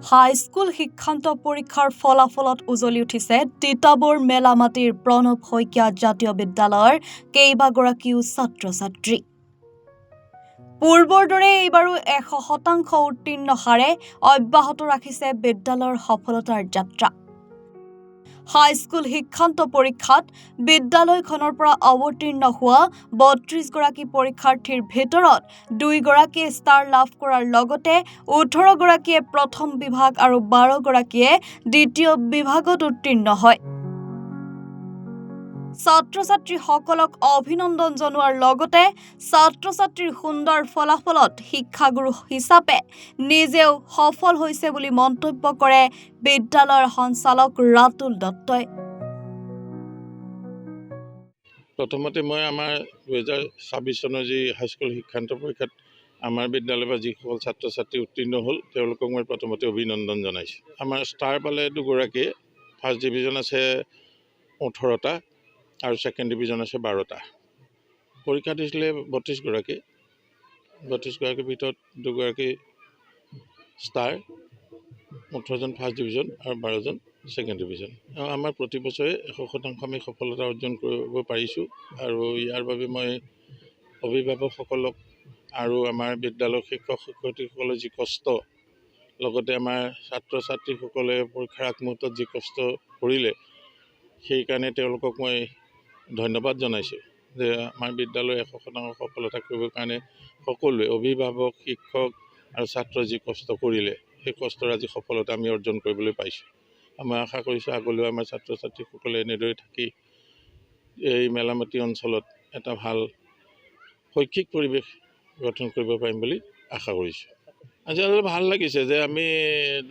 High school শিক্ষান্ত পৰীক্ষাৰ ফলাফলত উজলি উঠিছে তিতাবৰ মেলামাটিৰ প্ৰণৱ শইকীয়া জাতীয় বিদ্যালয়ৰ কেইবাগৰাকীও ছাত্ৰ-ছাত্ৰী। পূৰ্বৰ দৰে এইবাৰো 100% উত্তীৰ্ণ হাৰে অব্যাহত ৰাখিছে বিদ্যালয়ৰ সফলতাৰ যাত্ৰা। হাইস্কুল শিক্ষান্ত পৰীক্ষাত বিদ্যালয়খনৰ পৰা অৱতীৰ্ণ হোৱা 32 গৰাকী পৰীক্ষাৰ্থীৰ ভিতৰত 2 গৰাকীয়ে ষ্টাৰ লাভ কৰাৰ লগতে 18 গৰাকীয়ে প্ৰথম বিভাগ আৰু 12 গৰাকীয়ে দ্বিতীয় বিভাগত উত্তীৰ্ণ হয়। ছাত্ৰ-ছাত্ৰীসকলক অভিনন্দন জনোৱাৰ লগতে ছাত্ৰ-ছাত্ৰীৰ সুন্দৰ ফলাফলত শিক্ষাগুৰু হিচাপে নিজেও সফল হৈছে বুলি মন্তব্য কৰে বিদ্যালয়ৰ সঞ্চালক ৰাতুল দত্তই। প্ৰথমতে মই আমাৰ 2026 চনৰ যি হাইস্কুল শিক্ষান্ত পৰীক্ষাত আমাৰ বিদ্যালয়ৰ পৰা যিসকল ছাত্ৰ-ছাত্ৰী উত্তীৰ্ণ হ'ল তেওঁলোকক মই প্ৰথমতে অভিনন্দন জনাইছোঁ। আমাৰ ষ্টাৰ পালে 2 গৰাকীয়ে, ফাৰ্ষ্ট ডিভিজন আছে 18টা আৰু ছেকেণ্ড ডিভিজন আছে 12টা। পৰীক্ষা দিছিলে 32 গৰাকী। 32 গৰাকীৰ ভিতৰত 2 গৰাকী ষ্টাৰ, 18জন ফাৰ্ষ্ট ডিভিজন আৰু 12জন ছেকেণ্ড ডিভিজন। আমাৰ প্ৰতি বছৰে 100% আমি সফলতা অৰ্জন কৰিব পাৰিছোঁ আৰু ইয়াৰ বাবে মই অভিভাৱকসকলক আৰু আমাৰ বিদ্যালয়ৰ শিক্ষক শিক্ষয়িত্ৰীসকলৰ যি কষ্ট, লগতে আমাৰ ছাত্ৰ-ছাত্ৰীসকলে পৰীক্ষাৰ আগমুহূৰ্তত যি কষ্ট কৰিলে সেইকাৰণে তেওঁলোকক মই ধন্যবাদ জনাইছোঁ যে আমাৰ বিদ্যালয়ে 100% সফলতা কৰিবৰ কাৰণে সকলোৱে অভিভাৱক, শিক্ষক আৰু ছাত্ৰই যি কষ্ট কৰিলে সেই কষ্টৰ আজি সফলতা আমি অৰ্জন কৰিবলৈ পাইছোঁ। মই আশা কৰিছোঁ আগলৈও আমাৰ ছাত্ৰ-ছাত্ৰীসকলে এনেদৰে থাকি এই মেলামাটি অঞ্চলত এটা ভাল শৈক্ষিক পৰিৱেশ গঠন কৰিব পাৰিম বুলি আশা কৰিছোঁ। আজি ভাল লাগিছে যে আমি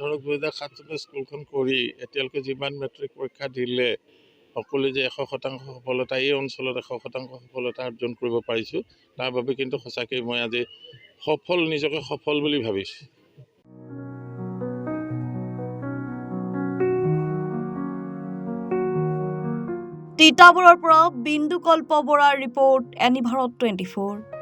ধৰক 2007 চনত স্কুলখন কৰি এতিয়ালৈকে যিমান মেট্ৰিক পৰীক্ষা দিলে সকলোৱে যে 100% সফলতা, এই অঞ্চলত 100% সফলতা অৰ্জন কৰিব পাৰিছোঁ, তাৰ বাবে কিন্তু সঁচাকৈ মই আজি নিজকে সফল বুলি ভাবিছোঁ। তিতাবৰৰ পৰা বিন্দুকল্প বৰাৰ ৰিপৰ্ট, এনি ভাৰত 24।